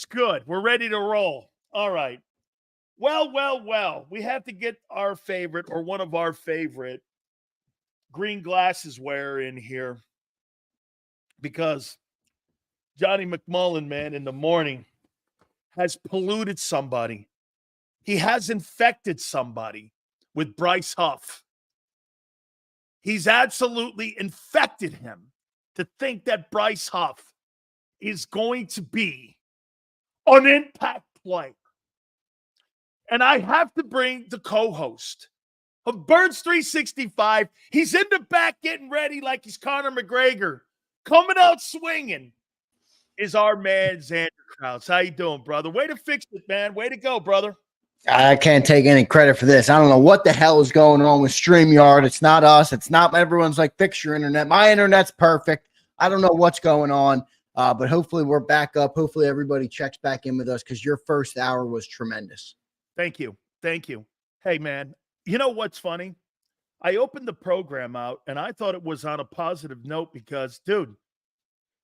good? We're ready to roll. All right. Well. We have to get our favorite or one of our favorite green glasses wearer in here because Johnny McMullen, man, in the morning has polluted somebody. He has infected somebody with Bryce Huff. He's absolutely infected him to think that Bryce Huff is going to be an impact player. And I have to bring the co-host of Birds 365. He's in the back getting ready like he's Conor McGregor. Coming out swinging is our man, Zander Krause. How you doing, brother? Way to fix it, man. Way to go, brother. I can't take any credit for this. I don't know what the hell is going on with StreamYard. It's not us. It's not everyone's like, fix your internet. My internet's perfect. I don't know what's going on, but hopefully we're back up. Hopefully everybody checks back in with us because your first hour was tremendous. Thank you. Hey, man, you know what's funny? I opened the program out, and I thought it was on a positive note because, dude,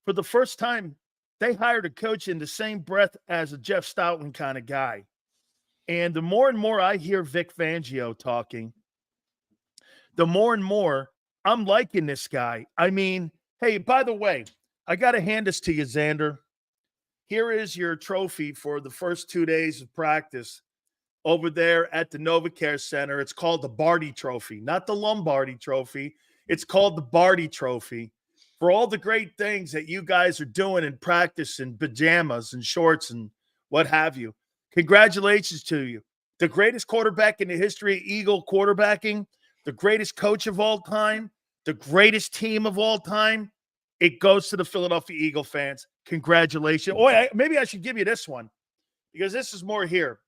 for the first time, they hired a coach in the same breath as a Jeff Stoutland kind of guy. And the more and more I hear Vic Fangio talking, the more and more I'm liking this guy. I mean, hey, by the way, I got to hand this to you, Zander. Here is your trophy for the first 2 days of practice over there at the NovaCare Center. It's called the Barty Trophy, not the Lombardi Trophy. It's called the Barty Trophy for all the great things that you guys are doing in practice in pajamas and shorts and what have you. Congratulations to you. The greatest quarterback in the history of Eagle quarterbacking, the greatest coach of all time, the greatest team of all time. It goes to the Philadelphia Eagle fans. Congratulations. Oh, maybe I should give you this one because this is more here.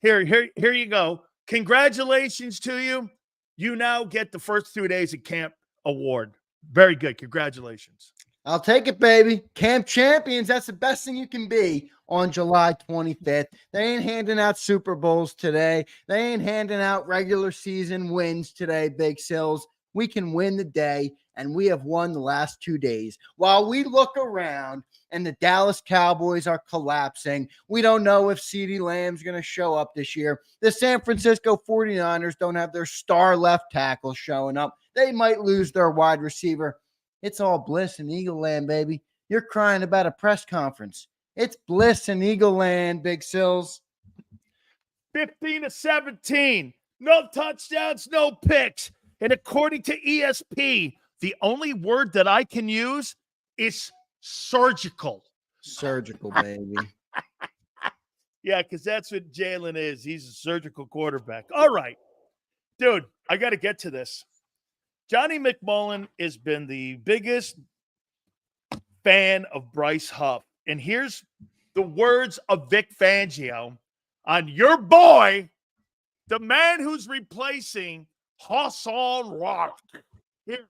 Here you go. Congratulations to you. You now get the first 2 days of camp award. Very good. Congratulations. I'll take it, baby. Camp champions. That's the best thing you can be on July 25th. They ain't handing out Super Bowls today. They ain't handing out regular season wins today, Big Sills. We can win the day, and we have won the last 2 days. While we look around and the Dallas Cowboys are collapsing, we don't know if CeeDee Lamb's going to show up this year. The San Francisco 49ers don't have their star left tackle showing up. They might lose their wide receiver. It's all bliss in Eagle Land, baby. You're crying about a press conference. It's bliss in Eagle Land, Big Sills. 15-17. No touchdowns, no picks. And according to ESP, the only word that I can use is surgical. Surgical, baby. Yeah, because that's what Jalen is. He's a surgical quarterback. All right. Dude, I got to get to this. Johnny McMullen has been the biggest fan of Bryce Huff. And here's the words of Vic Fangio on your boy, the man who's replacing Hassan Rock. Here.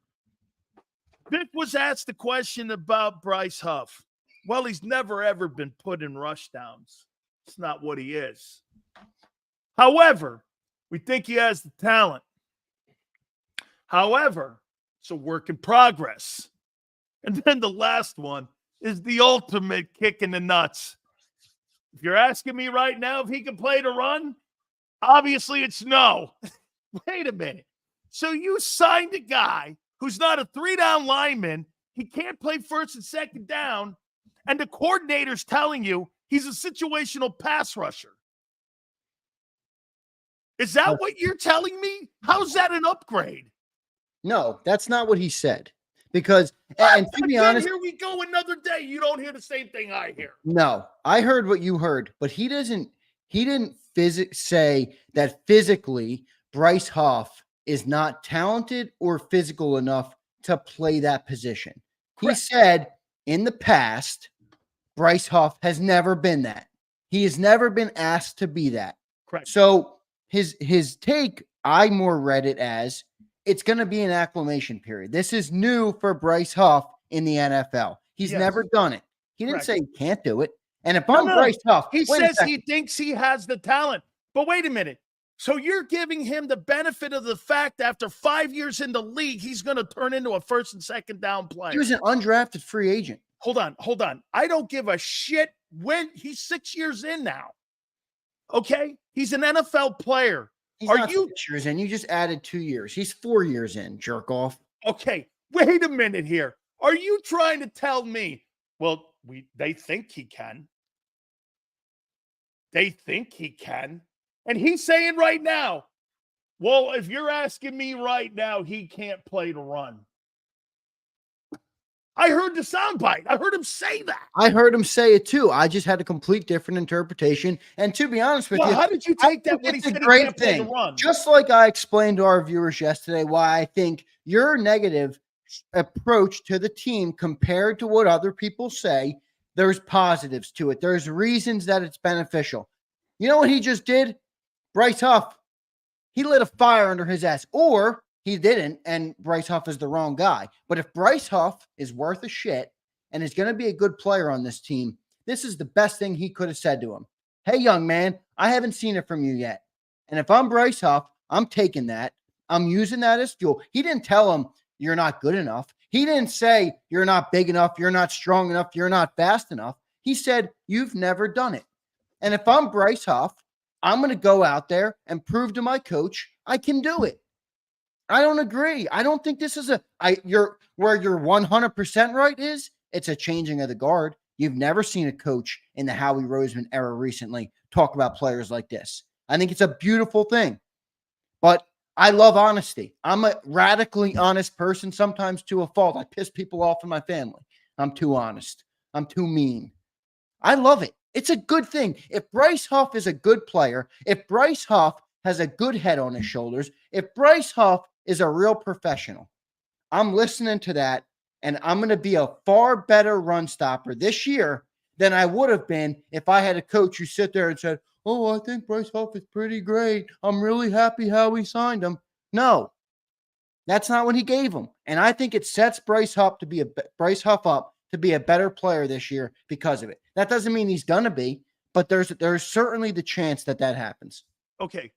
Vic was asked the question about Bryce Huff. Well, he's never, ever been put in rushdowns. It's not what he is. However, we think he has the talent. However, it's a work in progress. And then the last one is the ultimate kick in the nuts. If you're asking me right now if he can play to run, obviously it's no. Wait a minute. So you signed a guy who's not a 3-down lineman. He can't play first and second down. And the coordinator's telling you he's a situational pass rusher. Is that what you're telling me? How's that an upgrade? No, that's not what he said. Because, and to be honest, here we go another day. You don't hear the same thing I hear. No, I heard what you heard, but he didn't say that physically Bryce Huff is not talented or physical enough to play that position. Correct. He said in the past, Bryce Huff has never been that. He has never been asked to be that. Correct. So his take, I more read it as, it's going to be an acclimation period. This is new for Bryce Huff in the NFL. He's never done it. He didn't say he can't do it. And if I'm Bryce Huff, he says he thinks he has the talent. But wait a minute. So you're giving him the benefit of the fact after 5 years in the league, he's going to turn into a first and second down player. He was an undrafted free agent. Hold on. I don't give a shit when he's 6 years in now. Okay? He's an NFL player. He's Are not you 6 years in. You just added 2 years. He's 4 years in, jerk off. okay? Wait a minute here. Are you trying to tell me? Well, they think he can. They think he can. And he's saying right now, well, if you're asking me right now, he can't play to run. I heard the soundbite. I heard him say that. I heard him say it too. I just had a complete different interpretation. And to be honest with Well, you, how did you take that when he said he can't play to run? Just like I explained to our viewers yesterday, why I think your negative approach to the team compared to what other people say, there's positives to it. There's reasons that it's beneficial. You know what he just did? Bryce Huff, he lit a fire under his ass, or he didn't, and Bryce Huff is the wrong guy. But if Bryce Huff is worth a shit and is going to be a good player on this team, this is the best thing he could have said to him. Hey, young man, I haven't seen it from you yet. And if I'm Bryce Huff, I'm taking that. I'm using that as fuel. He didn't tell him you're not good enough. He didn't say you're not big enough, you're not strong enough, you're not fast enough. He said you've never done it. And if I'm Bryce Huff, I'm going to go out there and prove to my coach I can do it. I don't agree. I don't think this is where you're 100% right is. It's a changing of the guard. You've never seen a coach in the Howie Roseman era recently talk about players like this. I think it's a beautiful thing. But I love honesty. I'm a radically honest person, sometimes to a fault. I piss people off in my family. I'm too honest. I'm too mean. I love it. It's a good thing. If Bryce Huff is a good player, if Bryce Huff has a good head on his shoulders, if Bryce Huff is a real professional, I'm listening to that, and I'm going to be a far better run stopper this year than I would have been if I had a coach who sit there and said, oh, I think Bryce Huff is pretty great. I'm really happy how we signed him. No, that's not what he gave him. And I think it sets Bryce Huff up to be a better player this year because of it. That doesn't mean he's going to be, but there's certainly the chance that happens. Okay.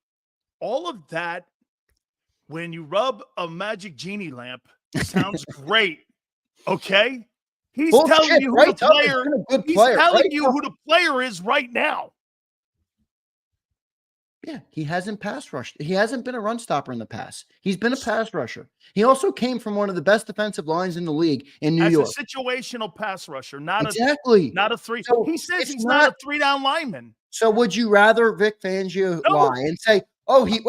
All of that, when you rub a magic genie lamp, sounds great. Okay? He's telling you who the player, he's telling you who the player is right now. Yeah, he hasn't pass rushed. He hasn't been a run stopper in the past. He's been a pass rusher. He also came from one of the best defensive lines in the league in New York. As a situational pass rusher, not a three. So he says he's not a 3-down lineman. So would you rather Vic Fangio lie and say, oh, he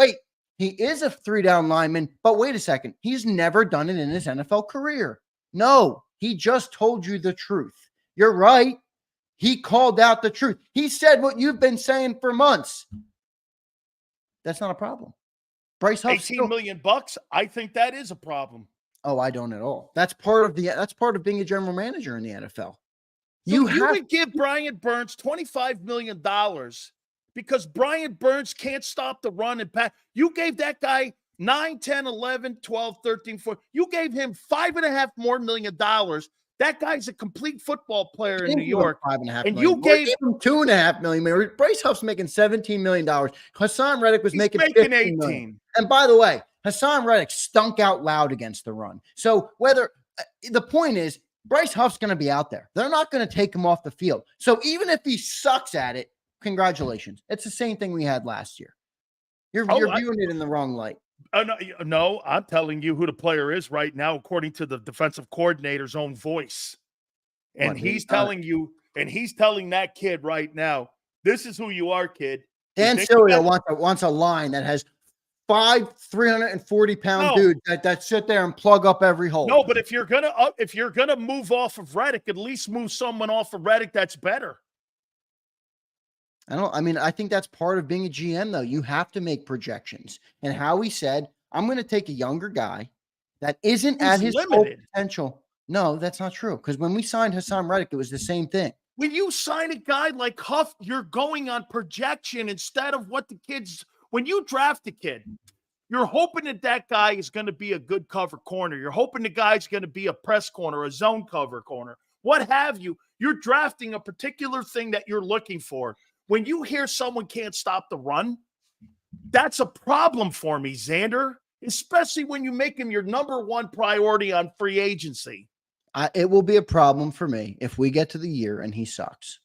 is a 3-down lineman, but wait a second, he's never done it in his NFL career? No, he just told you the truth. You're right. He called out the truth. He said what you've been saying for months. That's not a problem. Bryce Huff, $18 million. I think that is a problem. Oh, I don't at all. That's part of being a general manager in the NFL. So you would give Brian Burns $25 million because Brian Burns can't stop the run and pass. You gave that guy 9, 10, 11, 12, 13, 14. You gave him $5.5 more million. That guy's a complete football player in New York. And you gave him $2.5 million. Bryce Huff's making $17 million. Hassan Reddick was making $15 million. And by the way, Hassan Reddick stunk out loud against the run. So the point is, Bryce Huff's going to be out there. They're not going to take him off the field. So even if he sucks at it, congratulations. It's the same thing we had last year. You're viewing it in the wrong light. No, I'm telling you who the player is right now, according to the defensive coordinator's own voice. And he's telling that kid right now, this is who you are, kid. Dan Sileo wants a line that has 340-pound dudes that sit there and plug up every hole. No, but if you're gonna move off of Reddick, at least move someone off of Reddick that's better. I think that's part of being a GM, though. You have to make projections. And Howie said, I'm going to take a younger guy that isn't at his full potential. No, that's not true. Because when we signed Hassan Reddick, it was the same thing. When you sign a guy like Huff, you're going on projection instead of what the kids. When you draft a kid, you're hoping that guy is going to be a good cover corner. You're hoping the guy's going to be a press corner, a zone cover corner, what have you. You're drafting a particular thing that you're looking for. When you hear someone can't stop the run, that's a problem for me, Zander, especially when you make him your number one priority on free agency. It will be a problem for me if we get to the year and he sucks.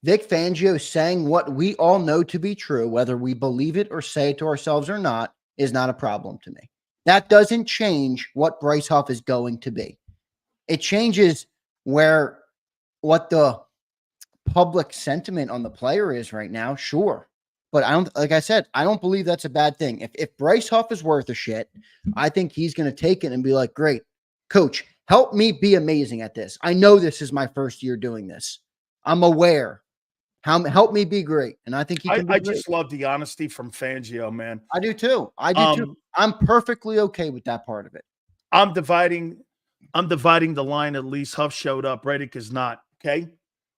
Vic Fangio saying what we all know to be true, whether we believe it or say it to ourselves or not, is not a problem to me. That doesn't change what Bryce Huff is going to be. It changes what the public sentiment on the player is right now, sure. But I don't, like I said, I don't believe that's a bad thing. If Bryce Huff is worth a shit, I think he's going to take it and be like, great, coach, help me be amazing at this. I know this is my first year doing this. I'm aware. Help me be great. And I think he can be great. Just love the honesty from Fangio, man. I do too. I'm perfectly okay with that part of it. I'm dividing the line. At least Huff showed up. Reddick is not. Okay.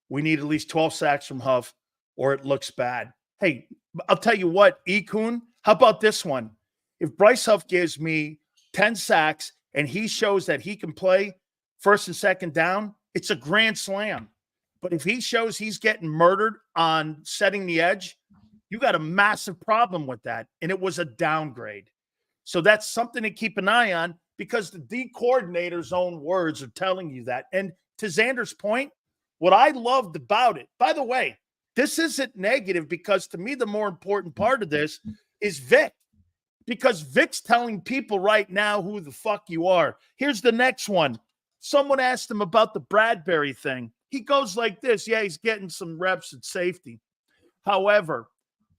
We need at least 12 sacks from Huff or it looks bad. Hey, I'll tell you what, E-Kun, how about this one? If Bryce Huff gives me 10 sacks and he shows that he can play first and second down, it's a grand slam. But if he shows he's getting murdered on setting the edge, you got a massive problem with that. And it was a downgrade. So that's something to keep an eye on because the D coordinator's own words are telling you that. And to Zander's point, what I loved about it, by the way, this isn't negative because to me, the more important part of this is Vic. Because Vic's telling people right now who the fuck you are. Here's the next one. Someone asked him about the Bradbury thing. He goes like this. Yeah, he's getting some reps at safety. However,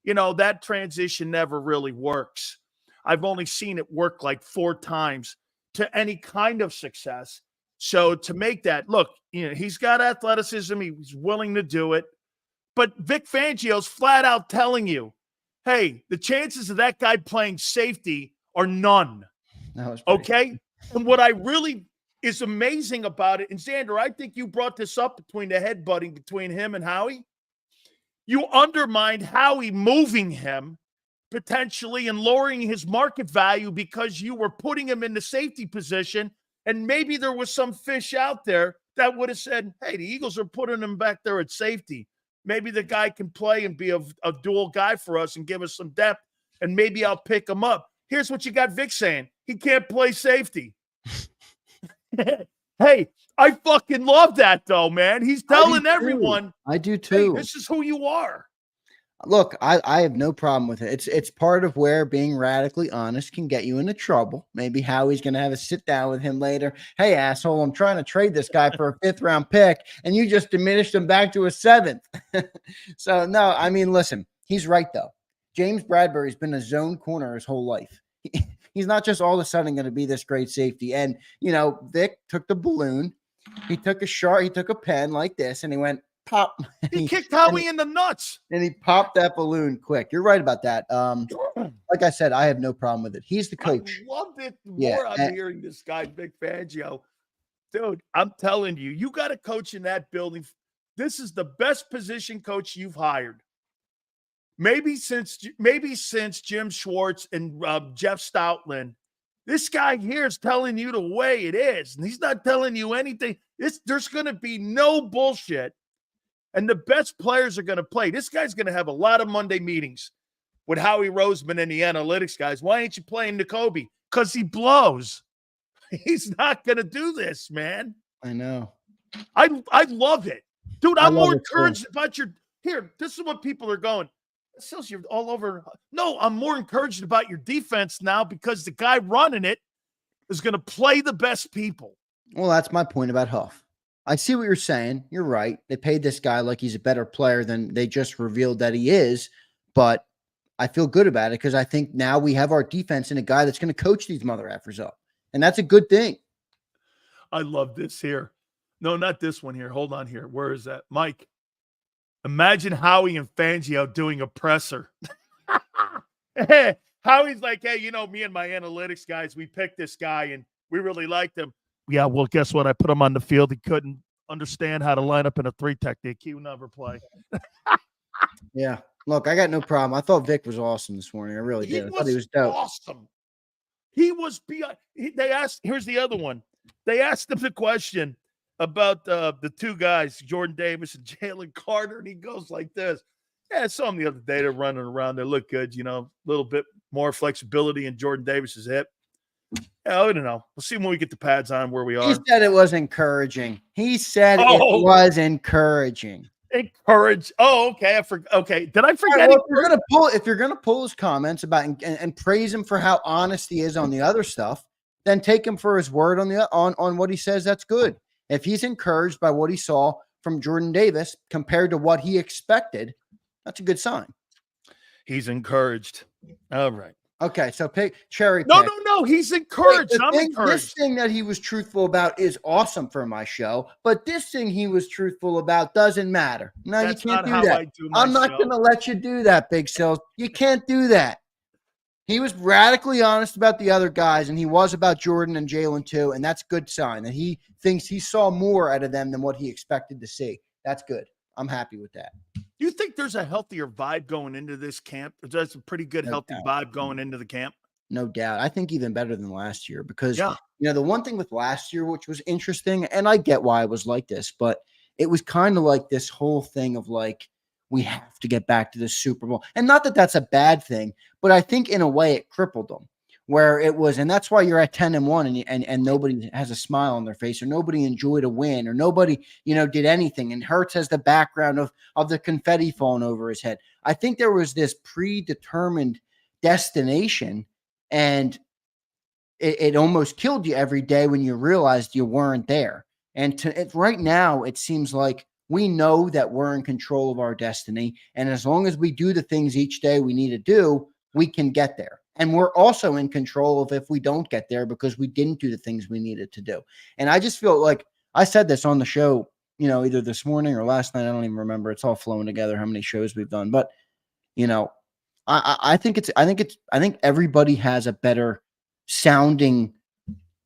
that transition never really works. I've only seen it work like 4 times to any kind of success. So to make that, look, he's got athleticism. He's willing to do it. But Vic Fangio's flat out telling you, hey, the chances of that guy playing safety are none. Okay? And what I really is amazing about it, and Zander, I think you brought this up between the headbutting between him and Howie. You undermined Howie moving him potentially and lowering his market value because you were putting him in the safety position. And maybe there was some fish out there that would have said, hey, the Eagles are putting him back there at safety. Maybe the guy can play and be a dual guy for us and give us some depth, and maybe I'll pick him up. Here's what you got Vic saying. He can't play safety. Hey, I fucking love that, though, man. He's telling everyone. I do, too. Hey, this is who you are. Look, I have no problem with it. It's part of where being radically honest can get you into trouble. Maybe Howie's going to have a sit down with him later. Hey, asshole, I'm trying to trade this guy for a 5th-round pick, and you just diminished him back to a 7th. So, no, I mean, listen, he's right, though. James Bradbury's been a zone corner his whole life. He's not just all of a sudden going to be this great safety. And, Vic took the balloon. He took a pen like this, and he went, pop. He kicked Howie in the nuts. And he popped that balloon quick. You're right about that. Like I said, I have no problem with it. He's the coach. I loved it. The more I'm hearing this guy, Vic Fangio. Dude, I'm telling you, you got a coach in that building. This is the best position coach you've hired. Maybe since Jim Schwartz and Jeff Stoutland. This guy here is telling you the way it is. And he's not telling you anything. There's going to be no bullshit. And the best players are going to play. This guy's going to have a lot of Monday meetings with Howie Roseman and the analytics guys. Why ain't you playing N'Kobe? Because he blows. He's not going to do this, man. I know. I love it. Dude, I'm more encouraged about your – here, this is what people are going. Sills, you're all over. No, I'm more encouraged about your defense now because the guy running it is going to play the best people. Well, that's my point about Huff. I see what you're saying. You're right. They paid this guy like he's a better player than they just revealed that he is. But I feel good about it because I think now we have our defense and a guy that's going to coach these mother effers up. And that's a good thing. I love this here. No, not this one here. Hold on here. Where is that? Mike, imagine Howie and Fangio doing a presser. Howie's like, hey, me and my analytics guys, we picked this guy and we really liked him. Yeah, well, guess what? I put him on the field. He couldn't understand how to line up in a 3 technique. He would never play. Yeah. Look, I got no problem. I thought Vic was awesome this morning. I really did. I thought he was dope. Awesome. He was beyond. They asked, here's the other one. They asked him the question about the 2 guys, Jordan Davis and Jalen Carter, and he goes like this. Yeah, I saw him the other day. They're running around. They look good, a little bit more flexibility in Jordan Davis's hip. Yeah, I don't know. We'll see when we get the pads on where we are. He said it was encouraging. He said it was encouraging. Encourage. Oh, okay. I forgot. Okay. Did I All forget? right, well, if you're gonna pull his comments about and praise him for how honest he is on the other stuff, then take him for his word on what he says. That's good. If he's encouraged by what he saw from Jordan Davis compared to what he expected, that's a good sign. He's encouraged. All right. Okay, so cherry No, pick. no, no. He's encouraged. I'm This encouraged. thing that he was truthful about is awesome for my show, but this thing he was truthful about doesn't matter. No, That's you can't not do how that. I do my I'm not show. going to let you do that, Big Sills. You can't do that. He was radically honest about the other guys, and he was about Jordan and Jalen too, and that's a good sign that he thinks he saw more out of them than what he expected to see. That's good. I'm happy with that. Do you think there's a healthier vibe going into this camp? There's a pretty good, healthy vibe going into the camp. No doubt. I think even better than last year because, Yeah. the one thing with last year, which was interesting, and I get why it was like this, but it was kind of like this whole thing of like, we have to get back to the Super Bowl. And not that that's a bad thing, but I think in a way it crippled them where it was, and that's why you're at 10-1 and nobody has a smile on their face or nobody enjoyed a win or nobody, did anything. And Hurts has the background of the confetti falling over his head. I think there was this predetermined destination and it almost killed you every day when you realized you weren't there. And right now, it seems like we know that we're in control of our destiny. And as long as we do the things each day we need to do, we can get there. And we're also in control of if we don't get there because we didn't do the things we needed to do. And I just feel like I said this on the show, either this morning or last night. I don't even remember. It's all flowing together how many shows we've done. But, I think everybody has a better sounding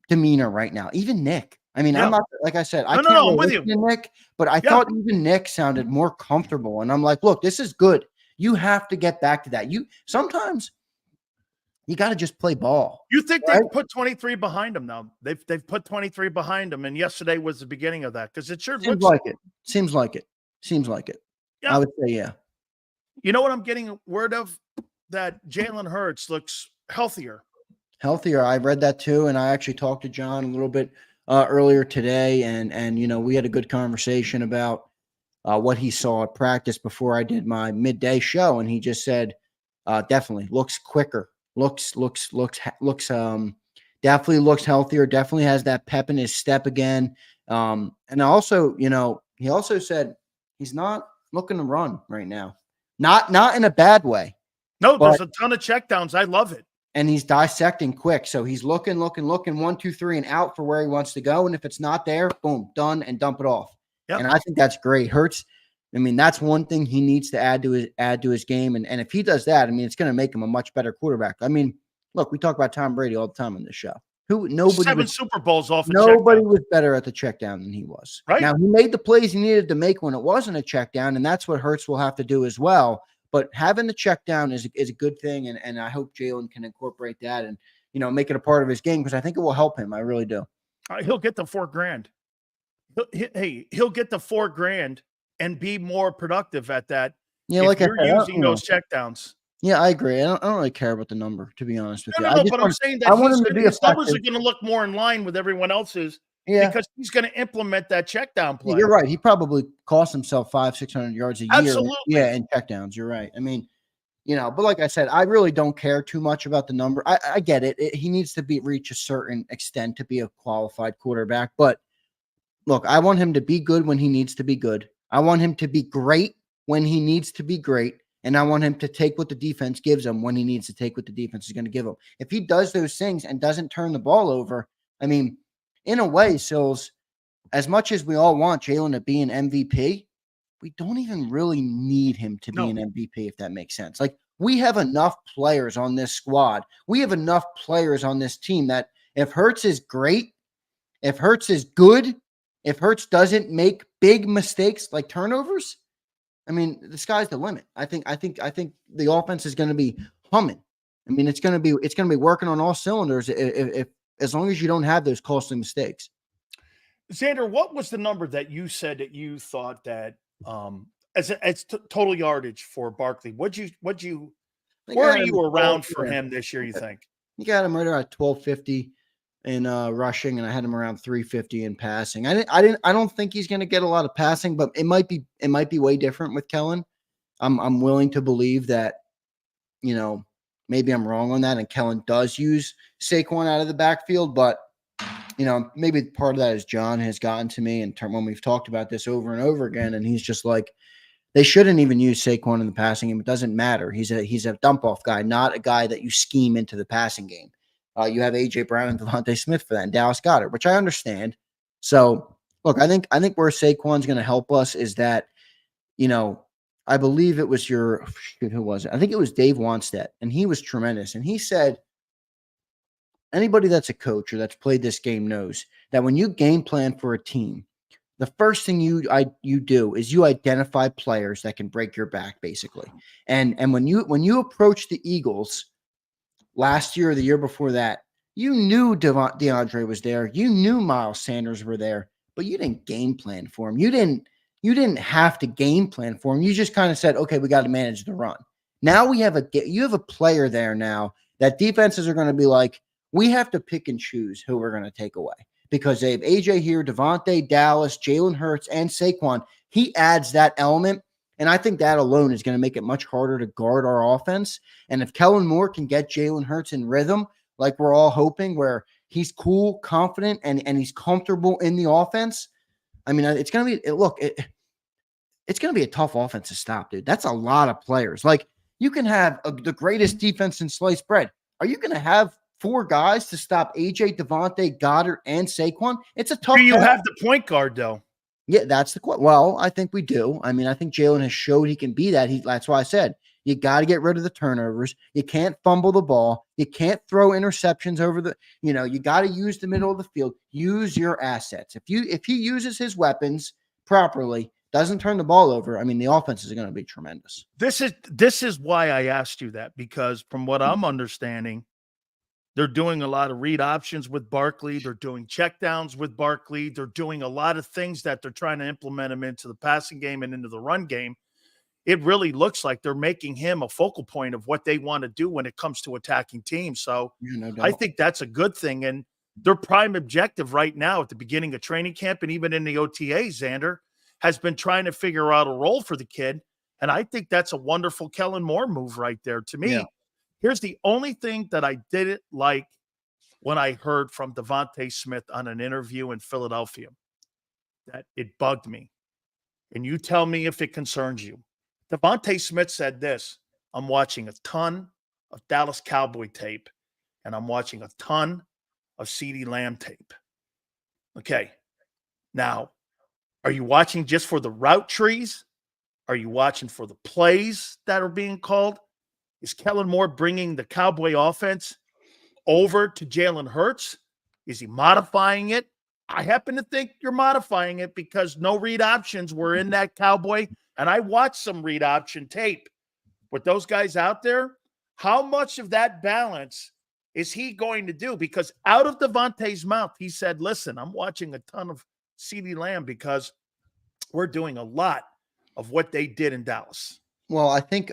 demeanor right now. Even Nick. I mean, I'm not, like I said, I can't I'm with you, Nick, but I thought even Nick sounded more comfortable. And I'm like, look, this is good. You have to get back to that. Sometimes you got to just play ball. You think they've put 23 behind them now? They've put 23 behind them, and yesterday was the beginning of that because it sure seems looks like it. Seems like it. Yeah. I would say, yeah. You know what I'm getting word of? That Jalen Hurts looks healthier. I read that too, and I actually talked to John a little bit earlier today, and we had a good conversation about what he saw at practice before I did my midday show, and he just said definitely looks quicker, definitely looks healthier, definitely has that pep in his step again, and also he also said he's not looking to run right now, not in a bad way. No, there's a ton of checkdowns. I love it. And he's dissecting quick. So he's looking, 1, 2, 3, and out for where he wants to go. And if it's not there, boom, done and dump it off. Yep. And I think that's great. Hurts. I mean, that's one thing he needs to add to his game. And if he does that, I mean, it's going to make him a much better quarterback. I mean, look, we talk about Tom Brady all the time on this show. Seven Super Bowls off. Nobody was better at the check down than he was. Right now, he made the plays he needed to make when it wasn't a check down, and that's what Hurts will have to do as well. But having the check down is a good thing, and I hope Jalen can incorporate that and make it a part of his game because I think it will help him. I really do. He'll get the $4,000. He'll get the $4,000 and be more productive at that. Yeah, like you're using those checkdowns. Yeah, I agree. I don't really care about the number, to be honest with you. No, but I'm saying that his numbers are going to look more in line with everyone else's. Yeah. Because he's going to implement that check down play. Yeah, you're right. He probably cost himself 500-600 yards a year. Absolutely. Yeah, in check downs. You're right. I mean, but like I said, I really don't care too much about the number. I get it. He needs to reach a certain extent to be a qualified quarterback. But look, I want him to be good when he needs to be good. I want him to be great when he needs to be great. And I want him to take what the defense gives him when he needs to take what the defense is going to give him. If he does those things and doesn't turn the ball over, I mean, in a way, Sills, as much as we all want Jalen to be an MVP, we don't even really need him to be an MVP, if that makes sense. Like, we have enough players on this squad. We have enough players on this team that if Hurts is great, if Hurts is good, if Hurts doesn't make big mistakes like turnovers, I mean, the sky's the limit. I think the offense is going to be humming. I mean, it's going to be working on all cylinders if as long as you don't have those costly mistakes. Zander, what was the number that you said that you thought that as total yardage for Barkley? Where are you around for him this year, you think? You got him right around 1,250. in rushing, and I had him around 350 in passing. I don't think he's going to get a lot of passing, but it might be way different with Kellen. I'm willing to believe that, maybe I'm wrong on that, and Kellen does use Saquon out of the backfield, but maybe part of that is John has gotten to me in term when we've talked about this over and over again, and he's just like, they shouldn't even use Saquon in the passing game. It doesn't matter. He's a dump off guy, not a guy that you scheme into the passing game. You have AJ Brown and Devontae Smith for that, and Dallas Goedert, which I understand. So look, I think where Saquon's going to help us is that, I believe it was who was it? I think it was Dave Wanstead, and he was tremendous. And he said, anybody that's a coach or that's played this game knows that when you game plan for a team, the first thing you do is you identify players that can break your back, basically. And when you approach the Eagles last year or the year before that, you knew DeAndre was there, you knew Miles Sanders were there, but you didn't game plan for him. You didn't have to game plan for him. You just kind of said, okay, we got to manage the run. Now you have a player there now that defenses are going to be like, we have to pick and choose who we're going to take away. Because they have AJ here, Devontae, Dallas, Jalen Hurts, and Saquon. He adds that element, and I think that alone is going to make it much harder to guard our offense. And if Kellen Moore can get Jalen Hurts in rhythm, like we're all hoping, where he's cool, confident, and he's comfortable in the offense, I mean, it's going to be it's going to be a tough offense to stop, dude. That's a lot of players. Like, you can have the greatest defense in sliced bread. Are you going to have 4 guys to stop AJ, Devontae, Goddard, and Saquon? It's a tough. Do you have the point guard, though? Yeah, that's the question. Well, I think we do. I mean, I think Jalen has showed he can be that. That's why I said you got to get rid of the turnovers. You can't fumble the ball. You can't throw interceptions over the. You got to use the middle of the field. Use your assets. If he uses his weapons properly, doesn't turn the ball over, I mean, the offense is going to be tremendous. This is why I asked you that, because from what I'm understanding, they're doing a lot of read options with Barkley. They're doing checkdowns with Barkley. They're doing a lot of things that they're trying to implement him into the passing game and into the run game. It really looks like they're making him a focal point of what they want to do when it comes to attacking teams. So no doubt. I think that's a good thing. And their prime objective right now at the beginning of training camp and even in the OTAs, Zander, has been trying to figure out a role for the kid. And I think that's a wonderful Kellen Moore move right there to me. Yeah. Here's the only thing that I didn't like when I heard from Devontae Smith on an interview in Philadelphia, that it bugged me. And you tell me if it concerns you. Devontae Smith said this: I'm watching a ton of Dallas Cowboy tape, and I'm watching a ton of CeeDee Lamb tape. Okay. Now, are you watching just for the route trees? Are you watching for the plays that are being called? Is Kellen Moore bringing the Cowboy offense over to Jalen Hurts? Is he modifying it? I happen to think you're modifying it because no read options were in that Cowboy, and I watched some read option tape with those guys out there. How much of that balance is he going to do? Because out of Devontae's mouth, he said, listen, I'm watching a ton of CeeDee Lamb because we're doing a lot of what they did in Dallas. Well, I think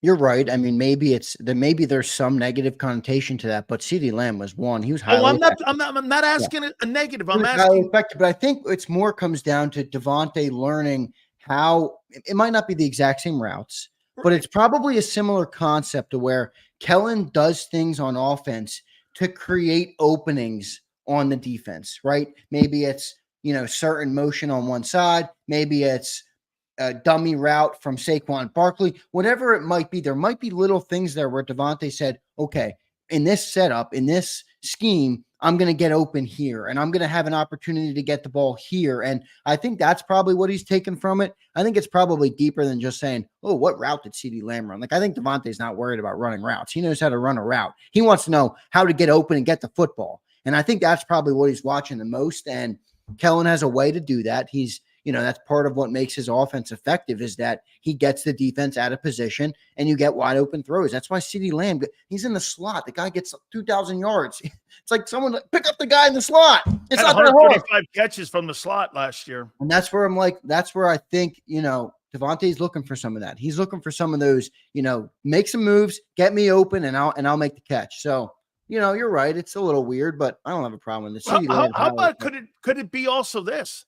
you're right. I mean, maybe there's some negative connotation to that, but CeeDee Lamb was one. He was highly I'm not asking a negative. I'm asking, but I think it's more comes down to Devontae learning how it might not be the exact same routes, but it's probably a similar concept to where Kellen does things on offense to create openings on the defense, right? Maybe it's, certain motion on one side. Maybe it's a dummy route from Saquon Barkley, whatever it might be. There might be little things there where Devontae said, okay, in this setup, in this scheme, I'm going to get open here and I'm going to have an opportunity to get the ball here. And I think that's probably what he's taken from it. I think it's probably deeper than just saying, oh, what route did CeeDee Lamb run? Like, I think Devontae's not worried about running routes. He knows how to run a route. He wants to know how to get open and get the football. And I think that's probably what he's watching the most. And Kellen has a way to do that. He's, that's part of what makes his offense effective is that he gets the defense out of position and you get wide open throws. That's why CeeDee Lamb, he's in the slot. The guy gets 2,000 yards. It's like someone pick up the guy in the slot. It's not 135 catches from the slot last year. And that's where that's where I think, Devontae's looking for some of that. He's looking for some of those, make some moves, get me open and I'll make the catch. So you're right. It's a little weird, but I don't have a problem with it. How about could it be also this?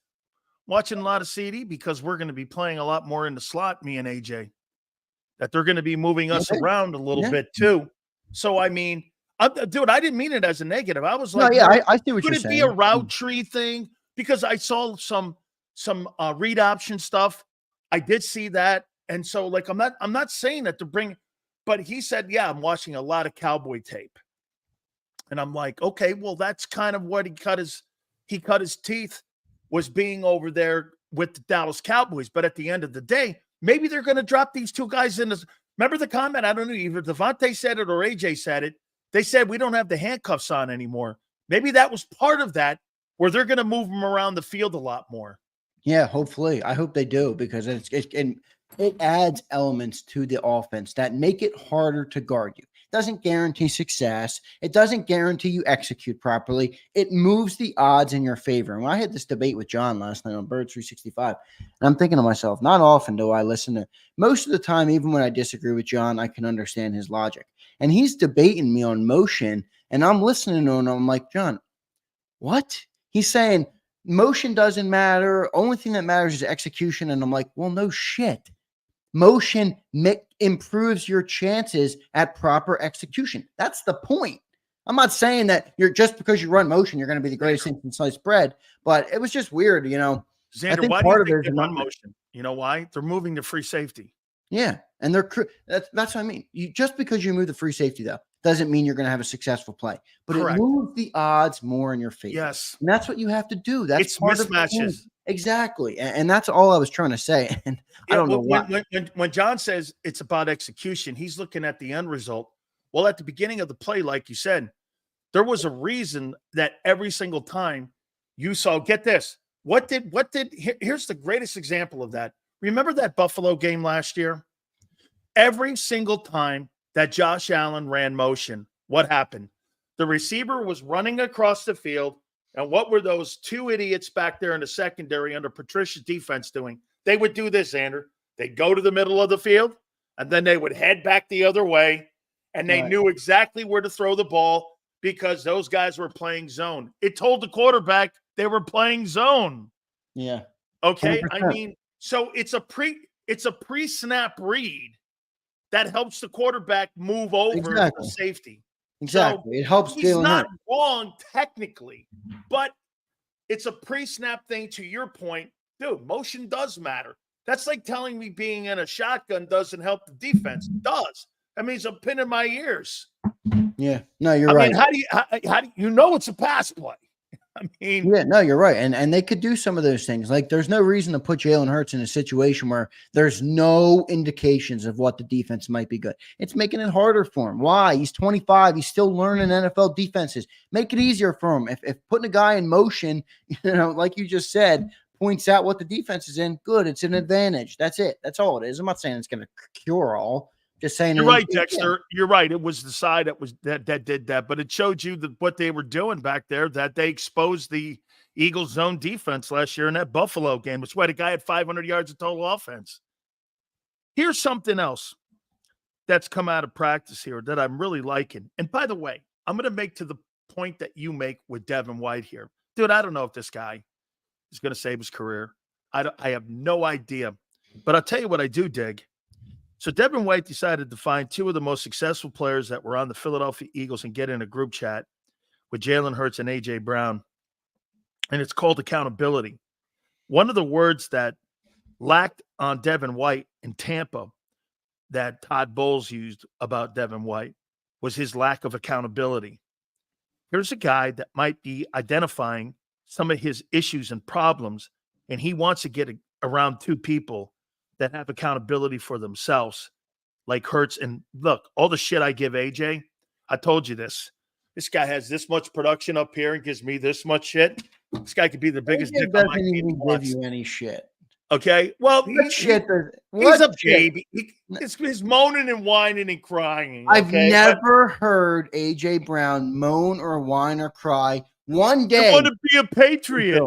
Watching a lot of CD because we're going to be playing a lot more in the slot, me and AJ, that they're going to be moving us around a little bit too. So, I mean, dude, I didn't mean it as a negative. I was like, I see what could you're it saying. be a route tree thing? Because I saw some read option stuff. I did see that. And so, like, I'm not saying that to bring, but he said, yeah, I'm watching a lot of Cowboy tape. And I'm like, okay, well, that's kind of what he cut his teeth, was being over there with the Dallas Cowboys. But at the end of the day, maybe they're going to drop these two guys in this. Remember the comment? I don't know, either Devontae said it or AJ said it. They said we don't have the handcuffs on anymore. Maybe that was part of that, where they're going to move them around the field a lot more. Yeah, hopefully. I hope they do, because it adds elements to the offense that make it harder to guard you. It doesn't guarantee success. It doesn't guarantee you execute properly. It moves the odds in your favor. And when I had this debate with John last night on Bird 365, and I'm thinking to myself, not often do I listen to, most of the time, even when I disagree with John, I can understand his logic. And he's debating me on motion, and I'm listening to him, and I'm like, John, what? He's saying motion doesn't matter. Only thing that matters is execution. And I'm like, well, no shit. Motion improves your chances at proper execution. That's the point. I'm not saying that you're just because you run motion, you're going to be the greatest thing since sliced bread, but it was just weird, Xander, I think why part do you of think it they is run motion? You know why? They're moving to free safety. Yeah, and that's what I mean. Just because you move the free safety, though, doesn't mean you're going to have a successful play. But Correct. It moves the odds more in your favor. Yes, and that's what you have to do. That's it's mismatches. Exactly, and that's all I was trying to say. And I don't know why. When John says it's about execution, he's looking at the end result. Well, at the beginning of the play, like you said, there was a reason that every single time you saw. Get this. Here's the greatest example of that. Remember that Buffalo game last year? Every single time that Josh Allen ran motion, what happened? The receiver was running across the field, and what were those two idiots back there in the secondary under Patricia's defense doing? They would do this, Xander. They'd go to the middle of the field, and then they would head back the other way, and they knew exactly where to throw the ball because those guys were playing zone. It told the quarterback they were playing zone. Yeah. Okay? 100%. I mean, so it's a pre-snap read that helps the quarterback move over for safety. Exactly. So it helps. He's not wrong technically, but it's a pre-snap thing. To your point, dude, motion does matter. That's like telling me being in a shotgun doesn't help the defense. It does. That means a pin in my ears. Yeah. No, you're right. I mean, how do you it's a pass play? I mean, yeah, no, you're right. And they could do some of those things. Like, there's no reason to put Jalen Hurts in a situation where there's no indications of what the defense might be good. It's making it harder for him. Why? He's 25. He's still learning NFL defenses. Make it easier for him. If putting a guy in motion, like you just said, points out what the defense is in, good. It's an advantage. That's it. That's all it is. I'm not saying it's going to cure all. Just saying. You're right, Dexter. You're right. It was the side that did that, but it showed you what they were doing back there, that they exposed the Eagles' zone defense last year in that Buffalo game. It's why the guy had 500 yards of total offense. Here's something else that's come out of practice here that I'm really liking. And by the way, I'm going to make to the point that you make with Devin White here. Dude, I don't know if this guy is going to save his career. I have no idea. But I'll tell you what I do dig. So Devin White decided to find two of the most successful players that were on the Philadelphia Eagles and get in a group chat with Jalen Hurts and A.J. Brown. And it's called accountability. One of the words that lacked on Devin White in Tampa that Todd Bowles used about Devin White was his lack of accountability. Here's a guy that might be identifying some of his issues and problems, and he wants to get around two people that have accountability for themselves, like Hurts. And look, all the shit I give AJ, I told you this. This guy has this much production up here and gives me this much shit. This guy could be the biggest dick on my team. Doesn't even give you any shit. Okay, well, he's a baby. He's moaning and whining and crying. Okay? I've never heard AJ Brown moan or whine or cry one day. I want to be a Patriot.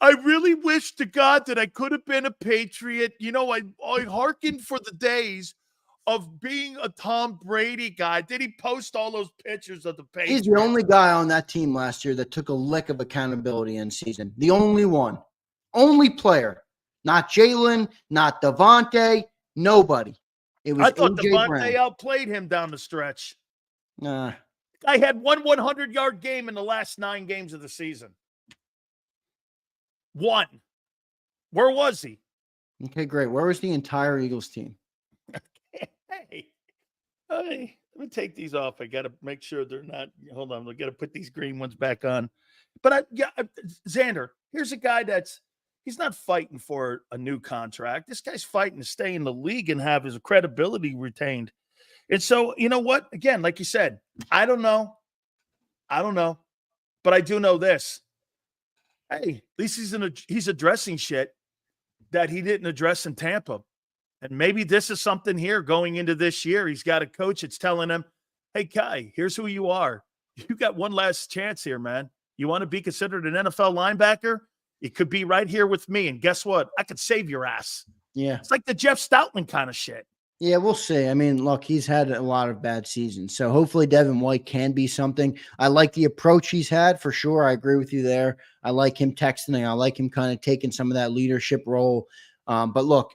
I really wish to God that I could have been a Patriot. I hearkened for the days of being a Tom Brady guy? Did he post all those pictures of the Patriots? He's the only guy on that team last year that took a lick of accountability in season. The only one. Only player. Not Jalen, not Devontae, nobody. It was I thought AJ Devontae Brown. outplayed him down the stretch. Nah. I had one 100-yard game in the last 9 games of the season. One. Where was he? Okay, great. Where was the entire Eagles team? Hey, let me take these off. I got to make sure they're not. Hold on. I got to put these green ones back on. But Zander, here's a guy he's not fighting for a new contract. This guy's fighting to stay in the league and have his credibility retained. And so, you know what? Again, like you said, I don't know. But I do know this. Hey, at least he's addressing shit that he didn't address in Tampa. And maybe this is something here going into this year. He's got a coach that's telling him, hey, Kai, here's who you are. You got one last chance here, man. You want to be considered an NFL linebacker? It could be right here with me. And guess what? I could save your ass. Yeah. It's like the Jeff Stoutland kind of shit. Yeah, we'll see. I mean, look, he's had a lot of bad seasons. So hopefully Devin White can be something. I like the approach he's had for sure. I agree with you there. I like him texting. I like him kind of taking some of that leadership role. But look,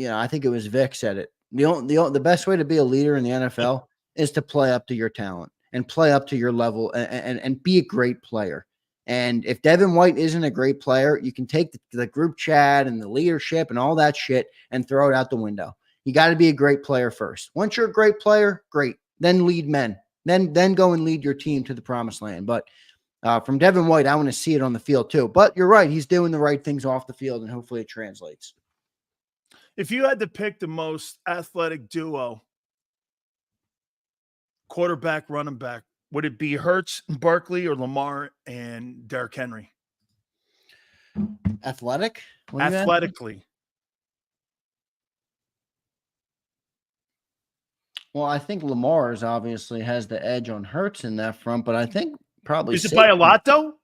I think it was Vic said it. The best way to be a leader in the NFL is to play up to your talent and play up to your level and be a great player. And if Devin White isn't a great player, you can take the group chat and the leadership and all that shit and throw it out the window. You got to be a great player first. Once you're a great player, great. Then lead men. Then go and lead your team to the promised land. But from Devin White, I want to see it on the field too. But you're right. He's doing the right things off the field, and hopefully it translates. If you had to pick the most athletic duo, quarterback, running back, would it be Hurts and Barkley or Lamar and Derrick Henry? Athletic? Athletically. Well, I think Lamar's obviously has the edge on Hurts in that front, but I think probably is it by a lot though?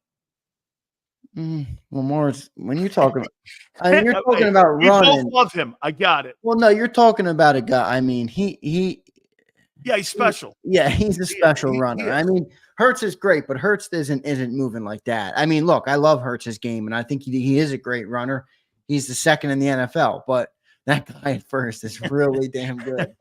Lamar's when you're talking about, you're talking about running. We both love him. I got it. Well, no, you're talking about a guy. I mean, he's special. He's a special runner. I mean, Hurts is great, but Hurts isn't moving like that. I mean, look, I love Hurts' game, and I think he is a great runner. He's the second in the NFL, but that guy at first is really damn good.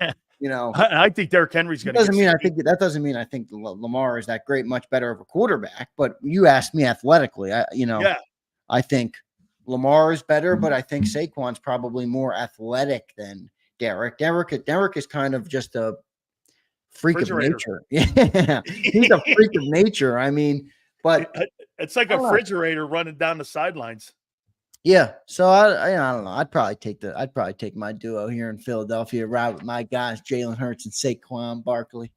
I think Derrick Henry's going to. That doesn't mean I think Lamar is that great, much better of a quarterback. But you asked me athletically, I think Lamar is better, but I think Saquon's probably more athletic than Derrick. Derrick is kind of just a freak of nature. Yeah, he's a freak of nature. I mean, but it's like a refrigerator running down the sidelines. Yeah, so I don't know. I'd probably take my duo here in Philadelphia, ride with my guys, Jalen Hurts and Saquon Barkley.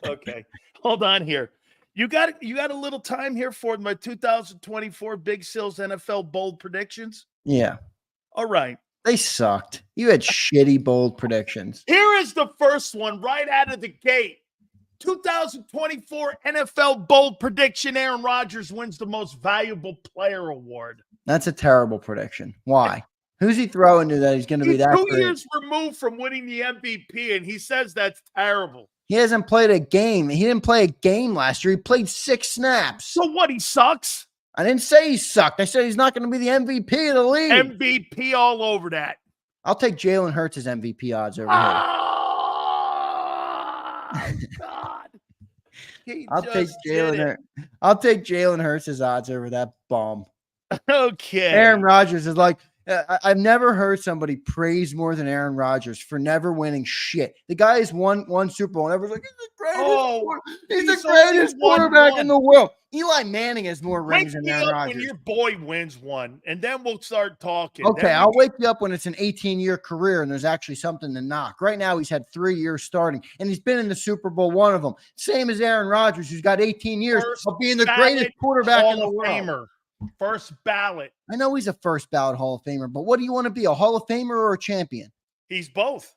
Okay, hold on here. You got a little time here for my 2024 Big Sills NFL bold predictions. Yeah. All right. They sucked. You had shitty bold predictions. Here is the first one right out of the gate. 2024 NFL bold prediction: Aaron Rodgers wins the Most Valuable Player award. That's a terrible prediction. Why? Who's he throwing to that he's going to be that great? 2 years removed from winning the MVP, and he says that's terrible. He hasn't played a game. He didn't play a game last year. He played 6 snaps. So what? He sucks? I didn't say he sucked. I said he's not going to be the MVP of the league. MVP all over that. I'll take Jalen Hurts' MVP odds over here. God. I'll take Jalen Hurts' odds over that bomb. Okay. Aaron Rodgers is like, I've never heard somebody praise more than Aaron Rodgers for never winning shit. The guy has won Super Bowl, and everyone's like, he's the greatest quarterback in the world. Eli Manning has more rings than Aaron Rodgers. When your boy wins one, and then we'll start talking. Okay, I'll wake you up when it's an 18-year career and there's actually something to knock. Right now, he's had 3 years starting, and he's been in the Super Bowl, one of them. Same as Aaron Rodgers, who's got 18 years of being the greatest quarterback in the world. First ballot. I know he's a first ballot Hall of Famer, but what do you want to be, a Hall of Famer or a champion? He's both.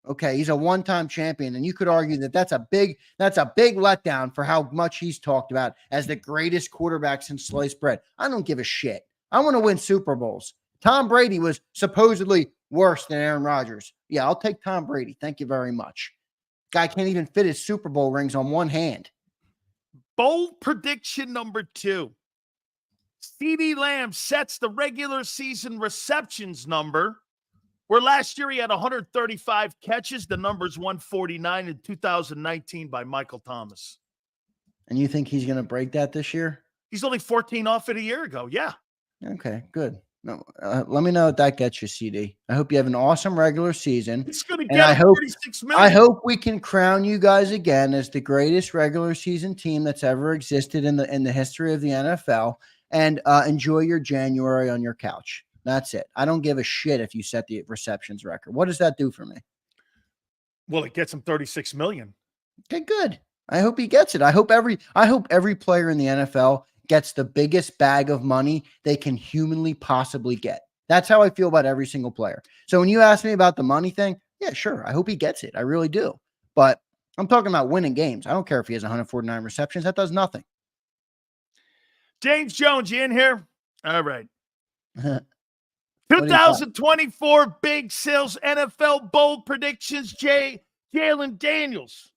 Okay, he's a one-time champion, and you could argue that that's a big letdown for how much he's talked about as the greatest quarterback since sliced bread. I don't give a shit. I want to win Super Bowls. Tom Brady was supposedly worse than Aaron Rodgers. Yeah, I'll take Tom Brady. Thank you very much. Guy can't even fit his Super Bowl rings on one hand. Bold prediction number 2. CeeDee Lamb sets the regular season receptions number, where last year he had 135 catches. The number's 149 in 2019 by Michael Thomas. And you think he's going to break that this year? He's only 14 off it a year ago. Yeah. Okay, good. No, let me know what that gets you, CD. I hope you have an awesome regular season. It's going to And get 36 million. I hope we can crown you guys again as the greatest regular season team that's ever existed in the history of the NFL. And enjoy your January on your couch. That's it. I don't give a shit if you set the receptions record. What does that do for me? Well, it gets him 36 million. Okay, good. I hope he gets it. I hope every player in the NFL gets the biggest bag of money they can humanly possibly get. That's how I feel about every single player. So when you ask me about the money thing, yeah, sure. I hope he gets it. I really do. But I'm talking about winning games. I don't care if he has 149 receptions. That does nothing. James Jones, you in here? All right. 2024 Big Sales NFL Bold Predictions. Jalen Daniels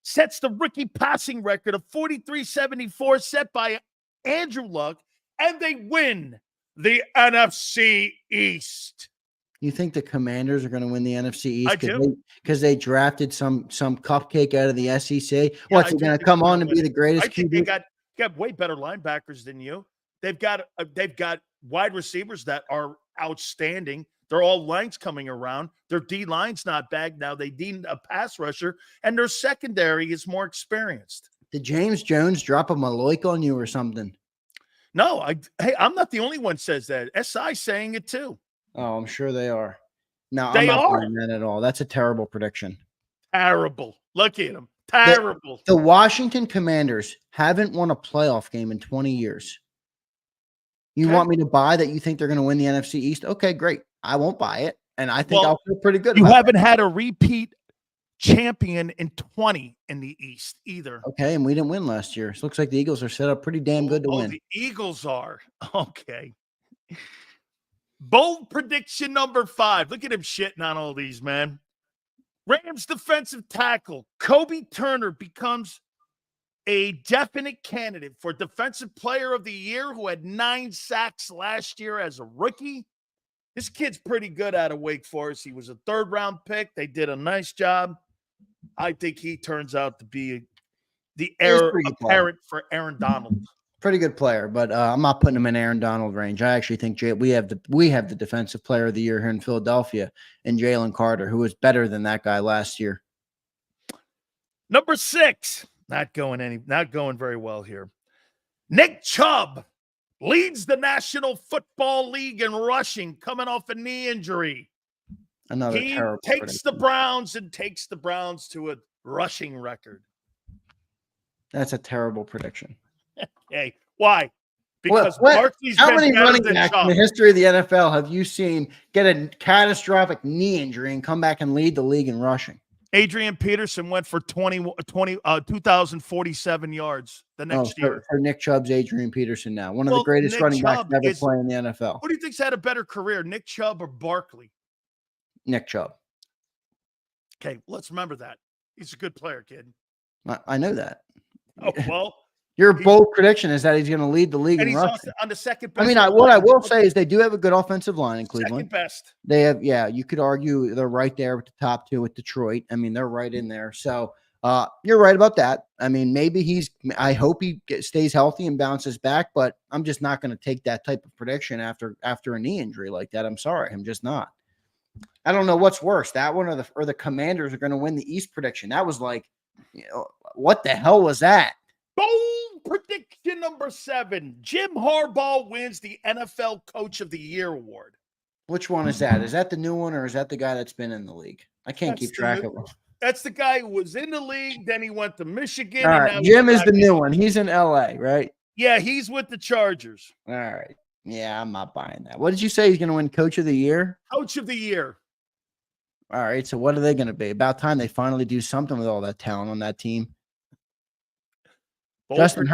sets the rookie passing record of 43-74 set by Andrew Luck, and they win the NFC East. You think the Commanders are going to win the NFC East? I do. Because they drafted some cupcake out of the SEC. What's he going to come on and be the greatest I think QB? they got way better linebackers than you. They've got wide receivers that are outstanding. They're all lengths coming around. Their D line's not bad now. They need a pass rusher, and their secondary is more experienced. Did James Jones drop a Maloik on you or something? No, I'm not the only one says that. SI saying it too. Oh, I'm sure they are. No, They I'm not are. buying that at all. That's a terrible prediction. Terrible. Look at them. Terrible. The Washington Commanders haven't won a playoff game in 20 years. You want me to buy that you think they're going to win the NFC East? Okay, great. I won't buy it, and I think I'll feel pretty good. You haven't had a repeat champion in 20 in the East either. Okay, and we didn't win last year. So it looks like the Eagles are set up pretty damn good to win. The Eagles are. Okay. Bold prediction number 5. Look at him shitting on all these, man. Rams defensive tackle Kobe Turner becomes a definite candidate for Defensive Player of the Year, who had 9 sacks last year as a rookie. This kid's pretty good out of Wake Forest. He was a 3rd-round pick. They did a nice job. I think he turns out to be the heir apparent for Aaron Donald. Pretty good player, but I'm not putting him in Aaron Donald range. I actually think we have the Defensive Player of the Year here in Philadelphia, and Jalen Carter, who was better than that guy last year. Number 6, not going very well here. Nick Chubb leads the National Football League in rushing, coming off a knee injury. Another he terrible takes prediction. takes the Browns to a rushing record. That's a terrible prediction. Hey, why? Because Barkley's how been many better running than backs in Chubb. the history of the NFL have you seen get a catastrophic knee injury and come back and lead the league in rushing? Adrian Peterson went for 2,047 yards the next year. For Nick Chubb's Adrian Peterson now. One of the greatest Nick running backs Chubb ever play in the NFL. Who do you think's had a better career, Nick Chubb or Barkley? Nick Chubb. Okay, let's remember that. He's a good player, kid. I know that. Oh, well. Your bold prediction is that he's going to lead the league in rushing. On the second best. I mean, what I will say is they do have a good offensive line in Cleveland. Second best. They have, you could argue they're right there with the top 2 with Detroit. I mean, they're right in there. So you're right about that. I mean, I hope he stays healthy and bounces back, but I'm just not going to take that type of prediction after a knee injury like that. I'm sorry. I'm just not. I don't know what's worse, that one or the Commanders are going to win the East prediction. That was like, what the hell was that? Bold prediction number 7. Jim Harbaugh wins the NFL Coach of the Year award. Which one is that? Is that the new one, or is that the guy that's been in the league? I can't keep track of him. That's the guy who was in the league. Then he went to Michigan. All right. Jim is the new one. He's in LA, right? Yeah, he's with the Chargers. All right. Yeah, I'm not buying that. What did you say? He's going to win Coach of the Year? Coach of the Year. All right. So what are they going to be? About time they finally do something with all that talent on that team. Justin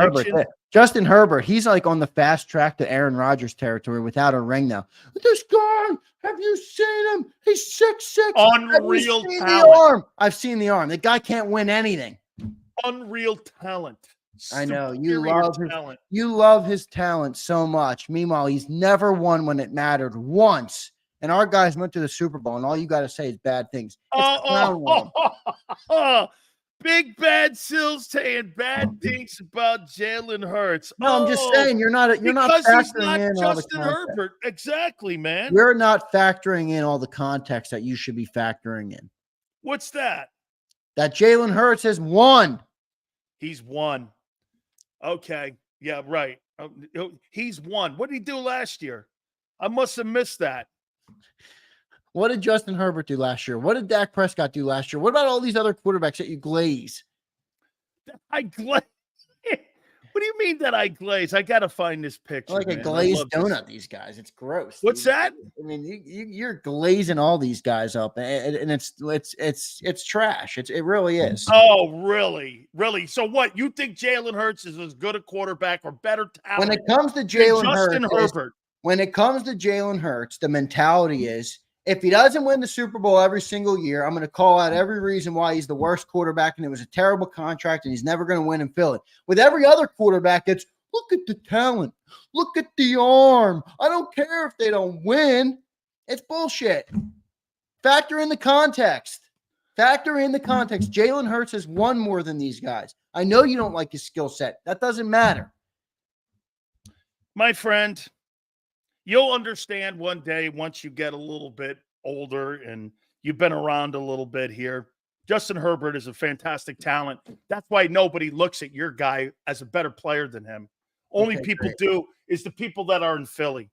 Justin Herbert, he's like on the fast track to Aaron Rodgers territory without a ring now. This guy, have you seen him? He's 6'6". Have you Unreal seen the talent. arm? I've seen the arm. The guy can't win anything. Unreal talent. I know Talent. you love his talent so much. Meanwhile, he's never won when it mattered once. And our guys went to the Super Bowl, and all you got to say is bad things. Big Bad Sills saying bad things about Jalen Hurts. No, I'm just saying you're not because factoring he's not in Justin all the Herbert. Exactly, man. You're not factoring in all the context that you should be factoring in. What's that? That Jalen Hurts has won. He's won. Okay. Yeah, right. He's won. What did he do last year? I must have missed that. What did Justin Herbert do last year? What did Dak Prescott do last year? What about all these other quarterbacks that you glaze? I glaze. What do you mean that I glaze? I got to find this picture. Like a man. glazed donut, these guys. It's gross. What's that? I mean, you're glazing all these guys up, and it's trash. It really is. Oh, really? Really? So what? You think Jalen Hurts is as good a quarterback or better talent when it comes to Jalen Herbert? When it comes to Jalen Hurts, the mentality is, if he doesn't win the Super Bowl every single year, I'm going to call out every reason why he's the worst quarterback and it was a terrible contract and he's never going to win and fill it. With every other quarterback, it's look at the talent. Look at the arm. I don't care if they don't win. It's bullshit. Factor in the context. Factor in the context. Jalen Hurts has won more than these guys. I know you don't like his skill set. That doesn't matter. My friend, you'll understand one day once you get a little bit older and you've been around a little bit here. Justin Herbert is a fantastic talent. That's why nobody looks at your guy as a better player than him. Only people do is the people that are in Philly.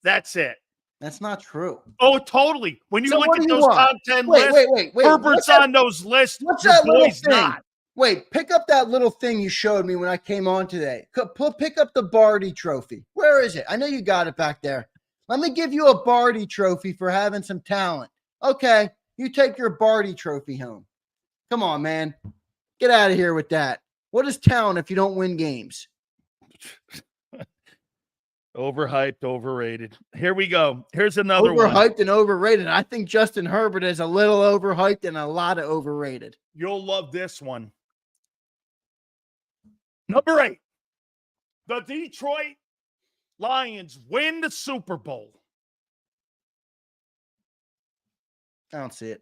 That's it. That's not true. Oh, totally. When you look at those top 10 lists, wait. Herbert's on those lists. What's that little thing? Not. Wait, pick up that little thing you showed me when I came on today. Pick up the Barty trophy. Where is it? I know you got it back there. Let me give you a Barty trophy for having some talent. Okay, you take your Barty trophy home. Come on, man. Get out of here with that. What is talent if you don't win games? Overhyped, overrated. Here we go. Here's another one. Overhyped and overrated. I think Justin Herbert is a little overhyped and a lot of overrated. You'll love this one. Number 8. The Detroit Lions win the Super Bowl. I don't see it.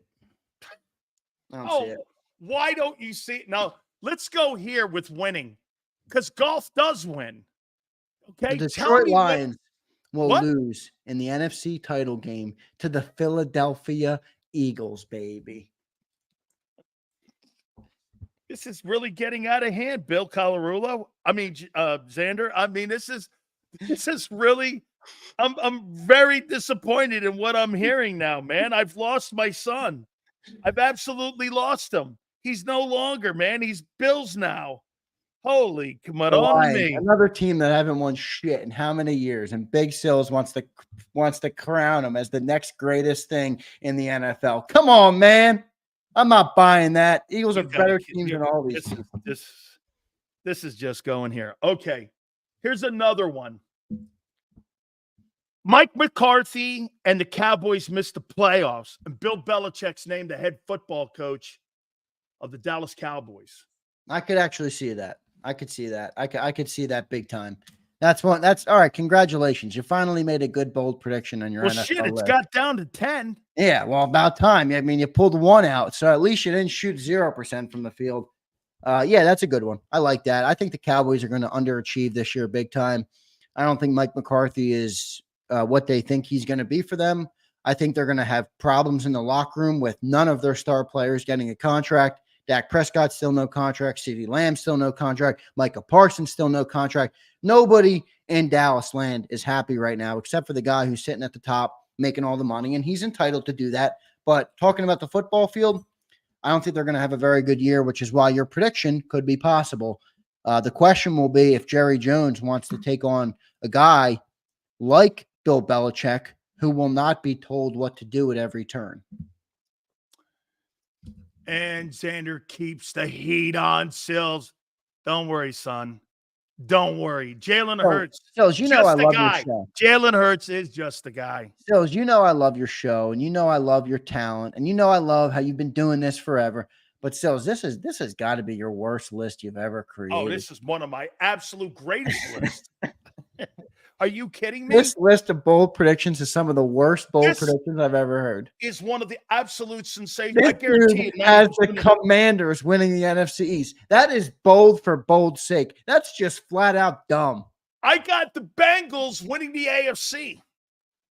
I don't see it. Why don't you see it? Now, let's go here with winning, because golf does win. Okay, the Detroit Lions will lose in the NFC title game to the Philadelphia Eagles, baby. This is really getting out of hand, Bill Colarulo. I mean, Zander. I mean, this is really. I'm very disappointed in what I'm hearing now, man. I've lost my son. I've absolutely lost him. He's no longer, man. He's Bills now. Holy, come on me. Another team that haven't won shit in how many years? And Big Sills wants to crown him as the next greatest thing in the NFL. Come on, man. I'm not buying that. Eagles are better teams than all these. This is just going here. Okay, here's another one. Mike McCarthy and the Cowboys missed the playoffs, and Bill Belichick's named the head football coach of the Dallas Cowboys. I could actually see that. I could see that. I could see that big time. That's all right. Congratulations. You finally made a good, bold prediction on your NFL shit, it's list. got down to 10. Yeah, well, about time. I mean, you pulled one out, so at least you didn't shoot 0% from the field. Yeah, that's a good one. I like that. I think the Cowboys are going to underachieve this year big time. I don't think Mike McCarthy is what they think he's going to be for them. I think they're going to have problems in the locker room with none of their star players getting a contract. Dak Prescott still no contract. CeeDee Lamb still no contract. Micah Parsons still no contract. Nobody in Dallas land is happy right now except for the guy who's sitting at the top making all the money, and he's entitled to do that. But talking about the football field, I don't think they're going to have a very good year, which is why your prediction could be possible. The question will be if Jerry Jones wants to take on a guy like Bill Belichick who will not be told what to do at every turn. And Zander keeps the heat on, Sills. Don't worry, son. Don't worry. Jalen So, Hurts, Sills, you know I just the love your guy. show. Jalen Hurts is just the guy. Sills, you know I love your show, and you know I love your talent, and you know I love how you've been doing this forever. But Sills, this has got to be your worst list you've ever Oh, created. this is one of my absolute greatest lists. Are you kidding me? This list of bold predictions is some of the worst bold This predictions I've ever heard. is one of the absolute sensations. This I guarantee dude you. has the Commanders winning the NFC East. That is bold for bold's sake. That's just flat out dumb. I got the Bengals winning the AFC.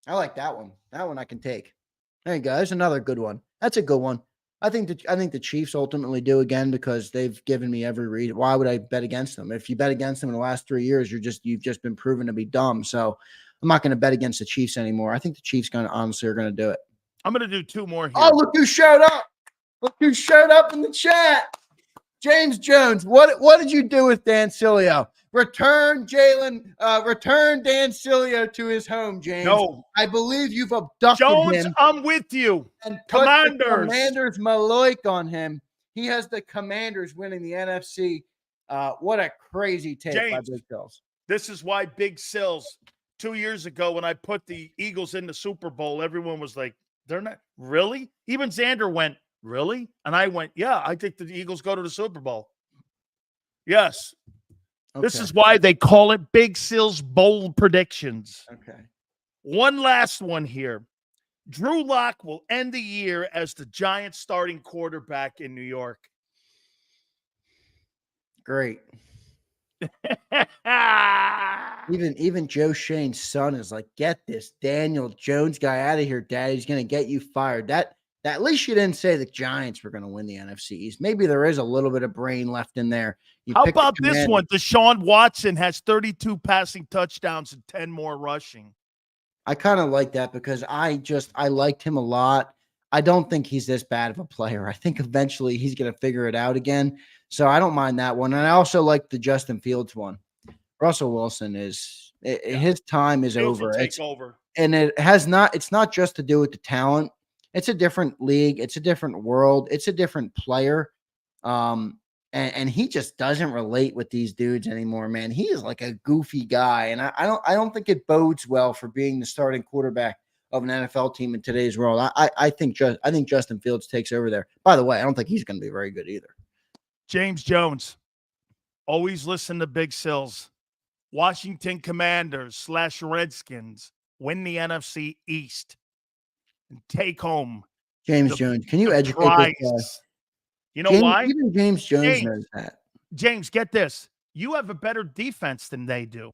I like that one. That one I can take. There you go. There's another good one. That's a good one. I think the Chiefs ultimately do again because they've given me every reason. Why would I bet against them? If you bet against them in the last 3 years, you've just been proven to be dumb. So I'm not going to bet against the Chiefs anymore. I think the Chiefs honestly are going to do it. I'm going to do two more here. Oh, look who showed up. Look who showed up in the chat. James Jones. What did you do with Dan Sileo? Return Dan Sileo to his home, James. No. I believe you've abducted Jones, him. I'm with you. And Commanders Maloik on him. He has the Commanders winning the NFC. What a crazy take by Big Sills. This is why Big Sills, 2 years ago when I put the Eagles in the Super Bowl, everyone was like, they're not really? Even Zander went, really? And I went, yeah, I think the Eagles go to the Super Bowl. Yes. Okay. This is why they call it Big Sills bold predictions. Okay. One last one here. Drew Lock will end the year as the Giants starting quarterback in New York. Great. Even Joe Shane's son is like, get this Daniel Jones guy out of here, Dad. He's going to get you fired. That at least you didn't say the Giants were going to win the NFC East. Maybe there is a little bit of brain left in there. How about this one? Deshaun Watson has 32 passing touchdowns and 10 more rushing. I kind of like that because I liked him a lot. I don't think he's this bad of a player. I think eventually he's going to figure it out again. So I don't mind that one. And I also like the Justin Fields one. Russell Wilson his time is over. It's over. And it's not just to do with the talent. It's a different league. It's a different world. It's a different player. And he just doesn't relate with these dudes anymore, man. He is like a goofy guy. And I don't think it bodes well for being the starting quarterback of an NFL team in today's world. I think Justin Fields takes over there. By the way, I don't think he's going to be very good either. James Jones, always listen to Big Sills. Washington Commanders / Redskins win the NFC East and take home James Jones. Can you educate this guy? You know why? Even James Jones knows that. James, get this. You have a better defense than they do.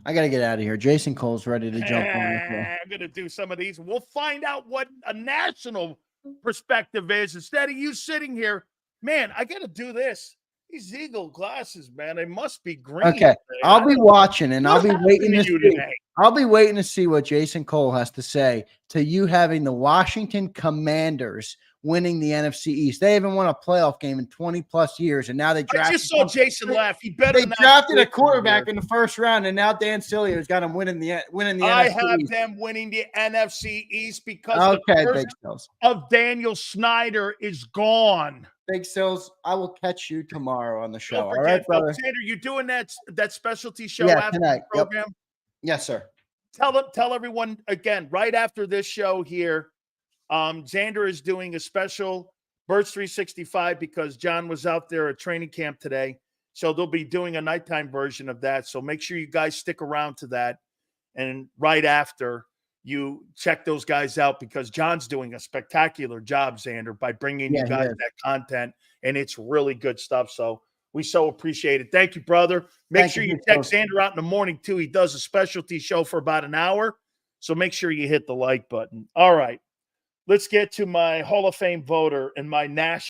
I got to get out of here. Jason Cole's ready to jump on. I'm going to do some of these. We'll find out what a national perspective is instead of you sitting here. Man, I got to do this. These Eagle glasses, man, they must be green. Okay, I'll be watching and I'll be waiting to see. I'll be waiting to see what Jason Cole has to say to you having the Washington Commanders winning the NFC East. They haven't won a playoff game in 20 plus years, and now they drafted. I just saw Jason laugh. He better. They drafted a quarterback in the first round, and now Dan Silio's got him winning the NFC. I have them winning the NFC East because the curse of Daniel Snyder is gone. Big Sills, I will catch you tomorrow on the show. Don't forget, all right, brother. Xander, you doing that specialty show after tonight. the program? Yep. Yes, sir. Tell everyone again right after this show here. Xander is doing a special Birds 365 because John was out there at training camp today. So they'll be doing a nighttime version of that. So make sure you guys stick around to that. And right after, you check those guys out because John's doing a spectacular job, Xander, by bringing you guys that content. And it's really good stuff. So we so appreciate it. Thank you, brother. Make sure you check Xander out in the morning, too. He does a specialty show for about an hour. So make sure you hit the like button. All right. Let's get to my Hall of Fame voter and my national.